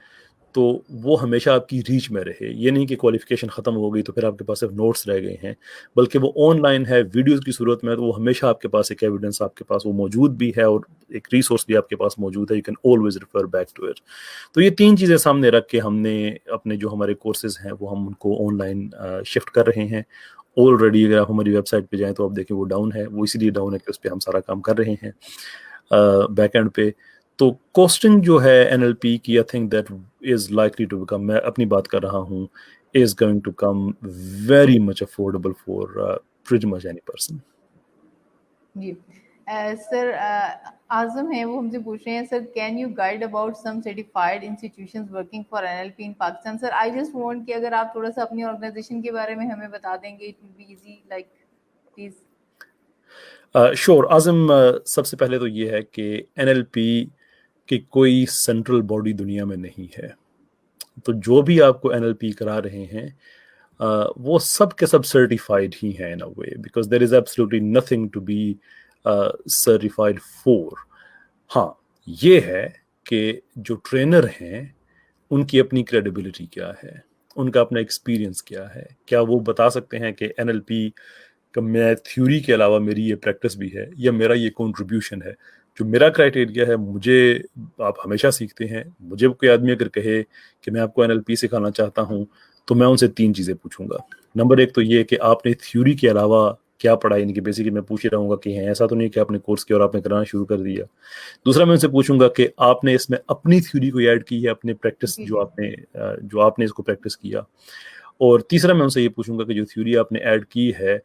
تو وہ ہمیشہ آپ کی ریچ میں رہے. یہ نہیں کہ کوالیفیکیشن ختم ہو گئی تو پھر آپ کے پاس صرف نوٹس رہ گئے ہیں, بلکہ وہ آن لائن ہے, ویڈیوز کی صورت میں, تو وہ ہمیشہ آپ کے پاس ایک ایویڈنس آپ کے پاس وہ موجود بھی ہے, اور ایک ریسورس بھی آپ کے پاس موجود ہے. You can always refer back to it. تو یہ 3 چیزیں سامنے رکھ کے ہم نے اپنے جو ہمارے کورسز ہیں وہ ہم ان کو آن لائن شفٹ کر رہے ہیں. آلریڈی اگر آپ ہماری ویب سائٹ پہ جائیں تو آپ دیکھیں وہ ڈاؤن ہے. وہ اسی لیے ڈاؤن ہے کہ اس پہ ہم سارا کام کر رہے ہیں بیک اینڈ پہ. تو کوسٹنگ جو ہے این ایل پی کی, I think that is likely to become, میں اپنی بات کر رہا ہوں, is going to come very much affordable for pretty much any person. جی سر اعظم ہیں وہ ہم سے پوچھ رہے ہیں sir can you guide about some certified institutions working for NLP in Pakistan. Sir I just want کہ اگر آپ تھوڑا سا اپنی آرگنائزیشن کے بارے میں ہمیں بتا دیں گے, it will be easy like please. Sure Azam, سب سے پہلے تو یہ ہے کہ NLP کی کوئی سینٹرل باڈی دنیا میں نہیں ہے. تو جو بھی آپ کو NLP کرا رہے ہیں وہ سب کے سب سرٹیفائڈ ہی ہیں in a way, because there is absolutely nothing to be certified for. ہاں یہ ہے کہ جو ٹرینر ہیں ان کی اپنی کریڈیبلٹی کیا ہے, ان کا اپنا ایکسپیرینس کیا ہے, کیا وہ بتا سکتے ہیں کہ NLP کہ میں تھیوری کے علاوہ میری یہ پریکٹس بھی ہے یا میرا یہ کنٹریبیوشن ہے. جو میرا کرائٹیریا ہے, مجھے آپ ہمیشہ سیکھتے ہیں, مجھے کوئی آدمی اگر کہے کہ میں آپ کو NLP سکھانا چاہتا ہوں تو میں ان سے 3 چیزیں پوچھوں گا. نمبر 1 تو یہ کہ آپ نے تھیوری کے علاوہ کیا پڑھا, یعنی کہ بیسیکلی میں پوچھ رہا ہوں گا کہ ایسا تو نہیں کہ آپ نے کورس کیا اور آپ نے کرانا شروع کر دیا. دوسرا میں ان سے پوچھوں گا کہ آپ نے اس میں اپنی تھیوری کو ایڈ کی ہے, اپنے پریکٹس جو آپ نے اس کو پریکٹس کیا. اور تیسرا میں ان سے یہ پوچھوں گا کہ جو تھیوری آپ نے ایڈ کی ہے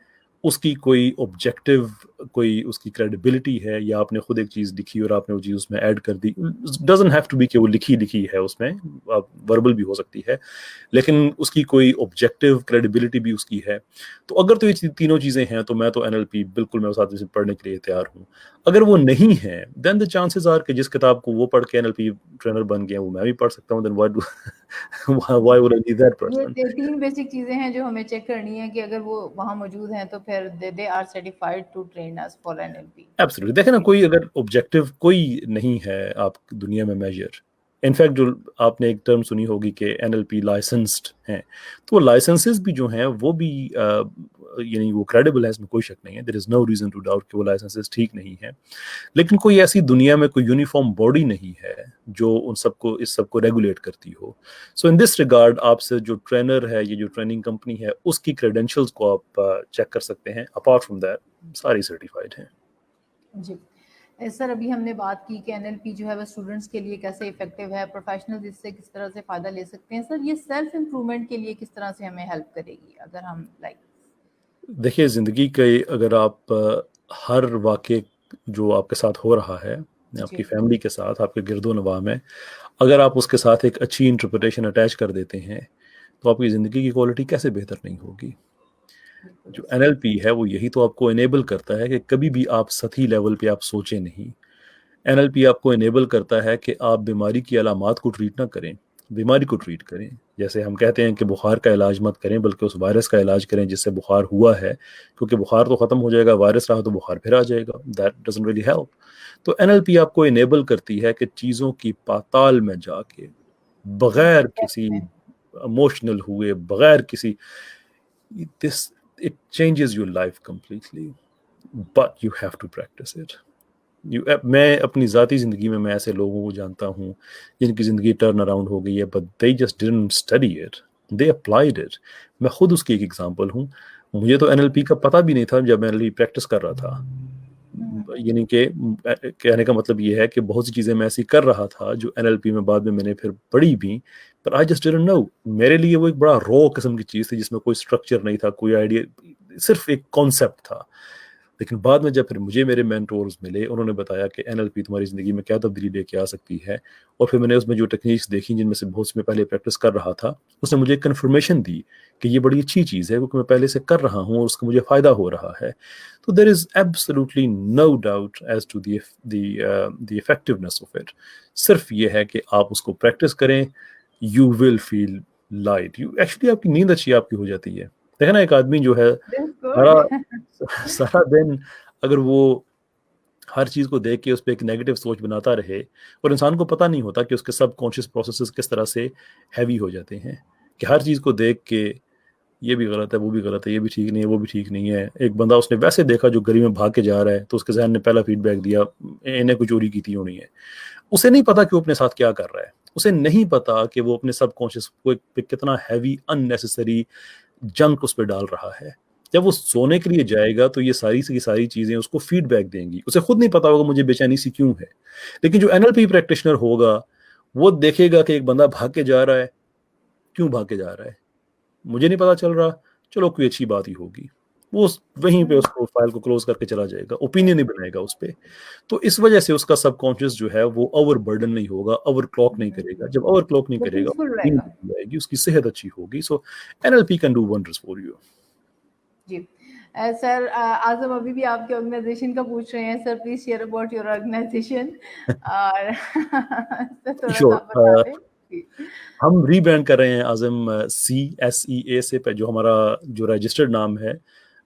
اس کی کوئی آبجیکٹو, کوئی اس کی کریڈیبلٹی ہے, یا آپ نے خود ایک چیز لکھی اور آپ نے وہ چیز اس میں ایڈ کر دی. ڈزنٹ ہیو ٹو بی کہ وہ لکھی ہے اس میں, وربل بھی ہو سکتی ہے, لیکن اس کی کوئی آبجیکٹو کریڈیبلٹی بھی اس کی ہے. تو اگر تو یہ تینوں چیزیں ہیں تو میں تو NLP بالکل میں اس آدمی سے پڑھنے کے لیے تیار ہوں. اگر وہ نہیں ہیں دین دا چانسز آر کہ جس کتاب کو وہ پڑھ کے NLP ٹرینر بن گئے وہ میں بھی پڑھ سکتا ہوں. دین why would I need that person? یہ 3 بیسک چیزیں ہیں جو ہمیں چیک کرنی ہے کہ اگر وہ وہاں موجود ہیں تو پھر they are certified to train us for NLP. Absolutely. دیکھیں نا, کوئی اگر آبجیکٹو کوئی نہیں ہے آپ دنیا میں میجر, انفیکٹ جو آپ نے ایک ٹرم سنی ہوگی کہ NLP لائسنسڈ ہیں, تو وہ لائسنسز بھی جو ہیں وہ بھی یعنی وہ کریڈیبل ہے, اس میں کوئی شک نہیں ہے. دیر از نو ریزن ٹو ڈاؤٹ کہ وہ لائسنسز ٹھیک نہیں ہیں, لیکن کوئی ایسی دنیا میں کوئی یونیفارم باڈی نہیں ہے جو ان سب کو اس سب کو ریگولیٹ کرتی ہو. سو ان دس ریگارڈ آپ سے جو ٹرینر ہے, یہ جو ٹریننگ کمپنی ہے, اس کی کریڈینشلز کو آپ چیک کر سکتے ہیں. اپارٹ فرام دیٹ ساری سرٹیفائڈ ہیں. جی سر, ابھی ہم نے بات کی کہ NLP جو ہے وہ اسٹوڈنٹس کے لیے کیسے افیکٹو ہے, پروفیشنل اس سے کس طرح سے فائدہ لے سکتے ہیں. سر یہ سیلف امپرومنٹ کے لیے کس طرح سے ہمیں ہیلپ کرے گی اگر ہم لائک. دیکھیے زندگی کے اگر آپ ہر واقعے جو آپ کے ساتھ ہو رہا ہے, آپ کی فیملی کے ساتھ, آپ کے گرد و نواح میں, اگر آپ اس کے ساتھ ایک اچھی انٹرپریٹیشن اٹیچ کر دیتے ہیں تو آپ کی زندگی کی کوالٹی کیسے بہتر نہیں ہوگی. جو NLP ہے وہ یہی تو آپ کو انیبل کرتا ہے کہ کبھی بھی آپ سطحی لیول پہ آپ سوچیں نہیں. NLP آپ کو انیبل کرتا ہے کہ آپ بیماری کی علامات کو ٹریٹ نہ کریں, بیماری کو ٹریٹ کریں. جیسے ہم کہتے ہیں کہ بخار کا علاج مت کریں بلکہ اس وائرس کا علاج کریں جس سے بخار ہوا ہے, کیونکہ بخار تو ختم ہو جائے گا, وائرس رہا تو بخار پھر آ جائے گا. That doesn't really help. تو NLP آپ کو انیبل کرتی ہے کہ چیزوں کی پاتال میں جا کے بغیر کسی ایموشنل ہوئے, بغیر کسی, this it changes your life completely, but you have to practice it. میں اپنی ذاتی زندگی میں ایسے لوگوں کو جانتا ہوں جن کی زندگی ٹرن اراؤنڈ ہو گئی ہے, but they just didn't study it, they applied it. میں خود اس کی ایک ایگزامپل ہوں. مجھے تو NLP کا پتہ بھی نہیں تھا جب میں NLP پریکٹس کر رہا تھا. یعنی کہ کہنے کا مطلب یہ ہے کہ بہت سی چیزیں میں ایسی کر رہا تھا جو NLP میں بعد میں نے پھر پڑھی بھی, but I just didn't know. میرے لیے وہ ایک بڑا رو قسم کی چیز تھی جس میں کوئی اسٹرکچر نہیں تھا, کوئی آئیڈیا, صرف ایک کانسیپٹ تھا. لیکن بعد میں جب پھر مجھے میرے مینٹورز ملے, انہوں نے بتایا کہ NLP تمہاری زندگی میں کیا تبدیلی لے کے آ سکتی ہے, اور پھر میں نے اس میں جو ٹیکنیکس دیکھی جن میں سے بہت سی میں پہلے پریکٹس کر رہا تھا, اس نے مجھے کنفرمیشن دی کہ یہ بڑی اچھی چیز ہے کیونکہ میں پہلے سے کر رہا ہوں اور اس کا مجھے فائدہ ہو رہا ہے. تو there is absolutely no doubt as to the effectiveness of it. صرف یہ ہے کہ آپ اس کو پریکٹس کریں, you will feel light. Actually آپ کی نیند اچھی آپ کی ہو جاتی ہے. دیکھنا ایک آدمی جو ہے سارا دن اگر وہ ہر چیز کو دیکھ کے اس پہ ایک نیگیٹو سوچ بناتا رہے, اور انسان کو پتہ نہیں ہوتا کہ اس کے سب کانشیس پروسیسز کس طرح سے ہیوی ہو جاتے ہیں, کہ ہر چیز کو دیکھ کے یہ بھی غلط ہے, وہ بھی غلط ہے, یہ بھی ٹھیک نہیں ہے, وہ بھی ٹھیک نہیں ہے. ایک بندہ اس نے ویسے دیکھا جو گلی میں بھاگ کے جا رہا ہے, تو اس کے ذہن نے پہلا فیڈ بیک دیا انہیں کوئی چوری کی تھی ہونی ہے. اسے نہیں پتا کہ وہ اپنے ساتھ کیا کر رہا ہے, اسے نہیں پتا کہ وہ اپنے سب کانشیس پہ کتنا ہیوی ان نیسیسری جنک اس پہ ڈال رہا ہے. جب وہ سونے کے لیے جائے گا تو یہ ساری چیزیں اس کو فیڈ بیک دیں گی. اسے خود نہیں پتا ہوگا مجھے بے چینی سی کیوں ہے. لیکن جو NLP پریکٹیشنر ہوگا وہ دیکھے گا کہ ایک بندہ بھاگ کے جا رہا ہے, کیوں بھاگ کے جا رہا ہے, مجھے نہیں پتا چل رہا, چلو کوئی اچھی بات ہی ہوگی. وہ وہیں پہ اس کو فائل کو کلوز کر کے چلا جائے گا, اوپینین نہیں بنائے گا اس پہ. تو اس وجہ سے اس کا سب کانشیس جو ہے وہ اوور برڈن نہیں ہوگا, اوور کلاک نہیں کرے گا. جب اوور کلاک نہیں وہ کرے گا, پیسفل رہے گا. جائے گی, اس کی صحت اچھی ہوگی. سو NLP can do wonders for you. G sir, اعظم ابھی بھی آپ کے آرگنائزیشن کا پوچھ رہے ہیں. Sir please share about your organisation, اور تھوڑا سا آپ بتا دیں. ہم ری برانڈ کر رہے ہیں اعظم CSEA سے, جو ہمارا جو رجسٹرڈ نام ہے.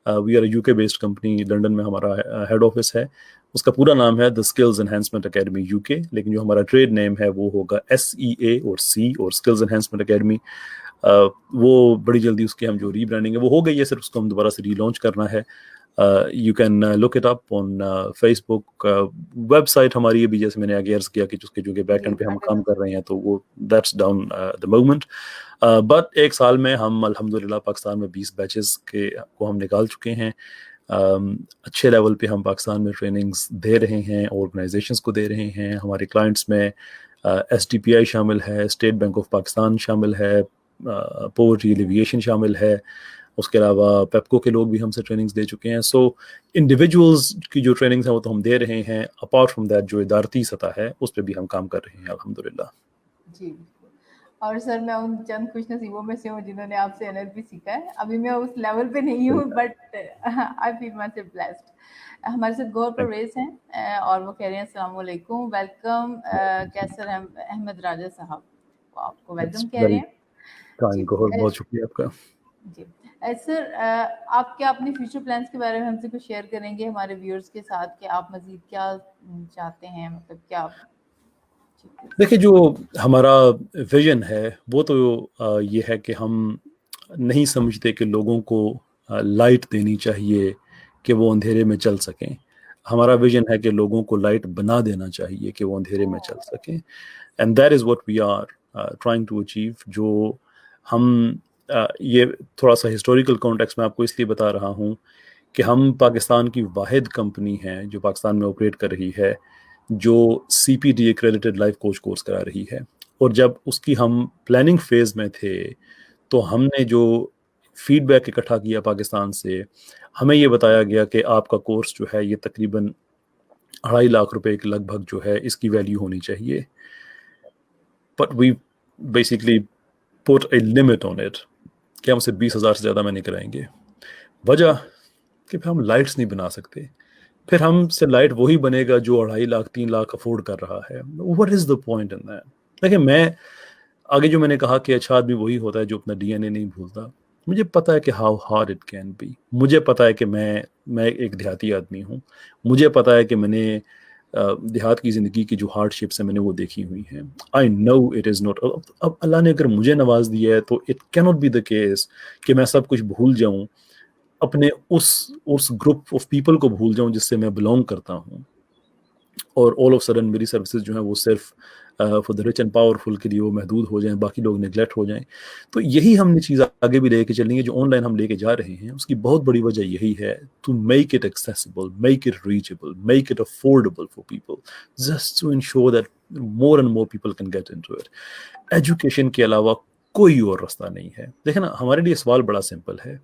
We are UK based company, London میں ہمارا ہیڈ آفس ہے. اس کا پورا نام ہے the skills enhancement academy UK, لیکن جو ہمارا ٹریڈ نیم ہے وہ ہوگا SEA اور C اور اسکلز انہینسمنٹ اکیڈمی. وہ بڑی جلدی اس کی ہم جو ری برانڈنگ ہے وہ ہو گئی ہے, صرف اس کو ہم دوبارہ سے ری لانچ کرنا ہے. You can look it up on Facebook. Website ہماری ابھی, جیسے میں نے آگے عرض کیا کہ اس کے جو کہ بیک اینڈ پہ ہم کام کر رہے ہیں, تو وہ that's down the movement. But ایک سال میں ہم الحمدللہ پاکستان میں 20 بیچز کو ہم نکال چکے ہیں. اچھے لیول پہ ہم پاکستان میں ٹریننگز دے رہے ہیں, آرگنائزیشنس کو دے رہے ہیں. ہمارے کلائنٹس میں SDPI شامل ہے, اسٹیٹ بینک آف پاکستان شامل ہے, پاورٹی ایلیویشن شامل ہے. اس کے علاوہ پیپکو کے لوگ بھی ہم سے ٹریننگز دے چکے ہیں. سو انڈیویجولز کی جو ٹریننگز ہیں وہ تو ہم دے رہے ہیں. اپارٹ فرام دیٹ جو ادارتی سطح ہے اس پہ بھی ہم کام کر رہے ہیں الحمدللہ. جی اور سر میں ان چند خوش نصیبوں میں سے ہوں جنہوں نے آپ سے NLP سیکھا ہے. ابھی میں اس لیول پہ نہیں ہوں, but I feel myself blessed. ہمارے ساتھ گور پرویز ہیں اور وہ کہہ رہے ہیں السلام علیکم, ویلکم کیسر احمد راجہ صاحب, آپ کو ویلکم کہہ رہے ہیں. جی بہت شکریہ آپ کا. جی سر, آپ کیا اپنے فیوچر پلانس کے بارے میں ہم سے کچھ شیئر کریں گے ہمارے ویورز کے ساتھ, کہ آپ مزید کیا چاہتے ہیں, مطلب کیا. دیکھیں, جو ہمارا ویژن ہے وہ تو یہ ہے کہ ہم نہیں سمجھتے کہ لوگوں کو لائٹ دینی چاہیے کہ وہ اندھیرے میں چل سکیں. ہمارا ویژن ہے کہ لوگوں کو لائٹ بنا دینا چاہیے کہ وہ اندھیرے میں چل سکیں. And that is what we are trying to achieve. جو ہم یہ تھوڑا سا ہسٹوریکل کانٹیکسٹ میں آپ کو اس لیے بتا رہا ہوں کہ ہم پاکستان کی واحد کمپنی ہیں جو پاکستان میں آپریٹ کر رہی ہے جو CPD accredited life coach course کرا رہی ہے. اور جب اس کی ہم پلاننگ فیز میں تھے تو ہم نے جو فیڈ بیک اکٹھا کیا پاکستان سے, ہمیں یہ بتایا گیا کہ آپ کا کورس جو ہے یہ تقریباً 2.5 لاکھ روپے کے لگ بھگ جو ہے اس کی ویلیو ہونی چاہیے. But we basically put a limit on it کہ ہم سے 20,000 سے زیادہ میں نہیں کرائیں گے. وجہ کہ پھر ہم لائٹس نہیں بنا سکتے. پھر ہم سے لائٹ وہی بنے گا جو 2.5 لاکھ 3 لاکھ افورڈ کر رہا ہے. What is the point in that? دیکھیں, میں آگے جو میں نے کہا کہ اچھا آدمی وہی ہوتا ہے جو اپنا DNA نہیں بھولتا. مجھے پتا ہے کہ how hard it can be. مجھے پتا ہے کہ میں ایک دیہاتی آدمی ہوں. مجھے پتا ہے کہ میں نے دیہات کی زندگی کی جو ہارڈ شپس ہیں میں نے وہ دیکھی ہوئی ہیں. I know it is not. اب اللہ نے اگر مجھے نواز دیا ہے تو it cannot be the case کہ میں سب کچھ بھول جاؤں, اپنے اس گروپ آف پیپل کو بھول جاؤں جس سے میں بلونگ کرتا ہوں, اور آل آف سڈن میری سروسز جو ہیں وہ صرف for the rich and powerful کے لیے وہ محدود ہو جائیں, باقی لوگ نیگلیکٹ ہو جائیں. تو یہی ہم نے چیز آگے بھی لے کے چلنی ہے. جو آن لائن ہم لے کے جا رہے ہیں اس کی بہت بڑی وجہ یہی ہے, to make it accessible, make it reachable, make it affordable for people, just to ensure that more and more people can get into it. Education کے علاوہ کوئی اور راستہ نہیں ہے. دیکھیں نا, ہمارے لیے سوال بڑا سمپل ہے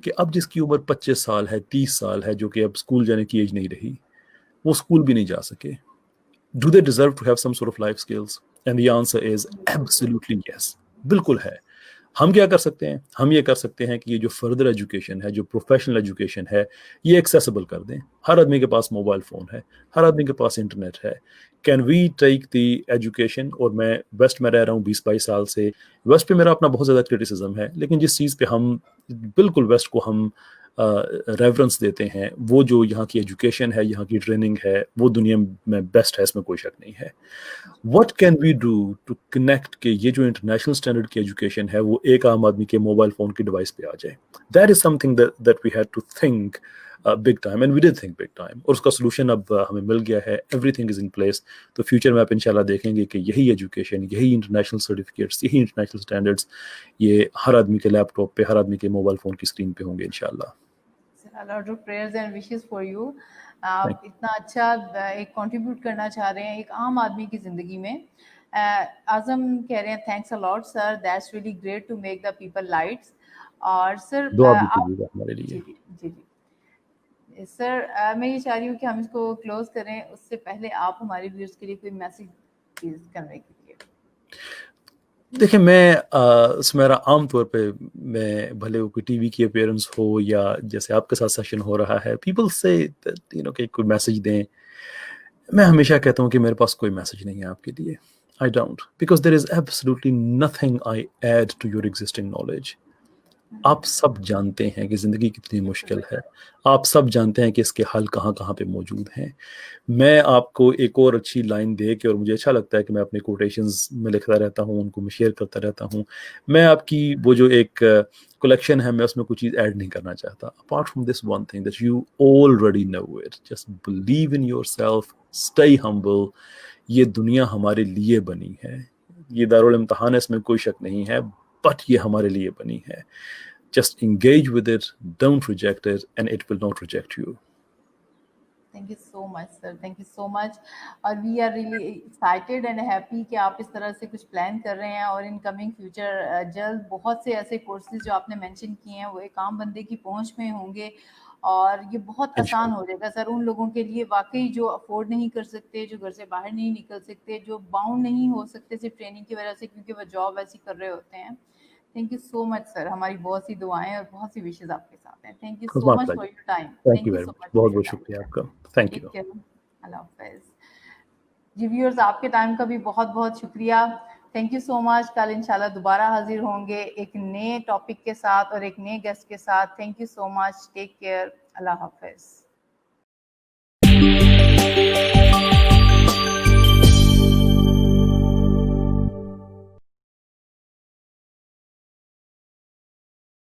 کہ اب جس کی عمر 25 سال ہے, 30 سال ہے, جو کہ اب اسکول جانے کی ایج نہیں رہی, وہ اسکول بھی نہیں جا سکے. Do they deserve to have some sort of life skills? And the answer is absolutely yes. بالکل ہے. ہم کیا کر سکتے ہیں؟ ہم یہ کر سکتے ہیں کہ یہ جو فردر ایجوکیشن ہے, جو پروفیشنل ایجوکیشن ہے, یہ ایکسیسیبل کر دیں. ہر آدمی کے پاس موبائل فون ہے, ہر آدمی کے پاس انٹرنیٹ ہے. Can we take the education, اور میں ویسٹ میں رہ رہا ہوں 20-22 سال سے, ویسٹ پہ میرا اپنا بہت زیادہ کرٹیسزم ہے, لیکن جس چیز پہ ہم بالکل ویسٹ کو ہم ریفرنس دیتے ہیں, وہ جو یہاں کی ایجوکیشن ہے, یہاں کی ٹریننگ ہے, وہ دنیا میں بیسٹ ہے, اس میں کوئی شک نہیں ہے. What can we do to connect کہ یہ جو انٹرنیشنل اسٹینڈرڈ کی ایجوکیشن ہے وہ ایک عام آدمی کے موبائل فون کی ڈیوائس پہ آ جائے. That is something that we had to think big time, and we did think big time, اور اس کا سولوشن اب ہمیں مل گیا ہے. Everything is in place. تو فیوچر میں آپ انشاءاللہ دیکھیں گے کہ یہی ایجوکیشن, یہی انٹرنیشنل سرٹیفکیٹس, یہی انٹرنیشنل اسٹینڈرڈس, یہ ہر آدمی کے لیپ ٹاپ پہ, ہر آدمی کے موبائل فون کی اسکرین پہ ہوں گے انشاءاللہ. A lot of prayers and wishes for you. آپ اتنا اچھا ایک کنٹریبیوٹ کرنا چاہ رہے ہیں ایک عام آدمی کی زندگی میں. اعظم کہہ رہے ہیں thanks a lot sir, that's really great to make the people lights. اور سر دعا بھی کیجیے گا ہمارے لیے. جی جی جی سر میں یہ چاہ رہی ہوں کہ ہم اس کو کلوز کریں، اس سے پہلے آپ ہمارے ویورز کے لیے کوئی میسج پلیز کنوے کیجیے. دیکھیں میں سمیرا عام طور پہ میں بھلے وہ کوئی ٹی وی کی اپیئرنس ہو یا جیسے آپ کے ساتھ سیشن ہو رہا ہے، پیپل سے کہ کوئی میسج دیں. میں ہمیشہ کہتا ہوں کہ میرے پاس کوئی میسج نہیں ہے آپ کے لیے. I don't, because there is absolutely nothing I add to your existing knowledge. آپ سب جانتے ہیں کہ زندگی کتنی مشکل ہے، آپ سب جانتے ہیں کہ اس کے حل کہاں کہاں پہ موجود ہیں. میں آپ کو ایک اور اچھی لائن دے کے، اور مجھے اچھا لگتا ہے کہ میں اپنے کوٹیشنز میں لکھتا رہتا ہوں، ان کو میں شیئر کرتا رہتا ہوں. میں آپ کی وہ جو ایک کلیکشن ہے، میں اس میں کوئی چیز ایڈ نہیں کرنا چاہتا. Apart from this one thing that you already know it, just believe in yourself, stay humble. یہ دنیا ہمارے لیے بنی ہے، یہ دارالامتحان ہے، اس میں کوئی شک نہیں ہے، بٹ یہ ہمارے لیے بنی ہے. Just engage with it, don't reject it, and it will not reject you. Thank you so much sir, thank you so much. اور we are really excited and happy کہ آپ اس طرح سے کچھ پلان کر رہے ہیں، اور ان کمنگ فیوچر جلد بہت سے ایسے کورسز جو آپ نے مینشن کیے ہیں وہ ایک عام بندے کی پہنچ میں ہوں گے، اور یہ بہت آسان ہو جائے گا سر ان لوگوں کے لیے واقعی جو افورڈ نہیں کر سکتے، جو گھر سے باہر نہیں نکل سکتے، جو باؤنڈ نہیں ہو سکتے صرف ٹریننگ کی وجہ سے کیونکہ وہ جاب ایسی کر رہے ہوتے ہیں. تھینک یو سو مچ سر، ہماری بہت سی دعائیں اور بہت سی وشز آپ کے ساتھ ہیں. Thank you It was so my much for pleasure. Your time. Thank thank you you very so much. Much for بہت یور بہت ٹائم. شکریہ آپ کا. Thank take you. کیئر. اللہ حافظ. جی ویورز، آپ کے ٹائم کا بھی بہت بہت شکریہ. تھینک یو سو مچ. کل انشاءاللہ دوبارہ حاضر ہوں گے ایک نئے ٹاپک کے ساتھ اور ایک نئے گیسٹ کے ساتھ. Thank you so much. Take care. اللہ حافظ.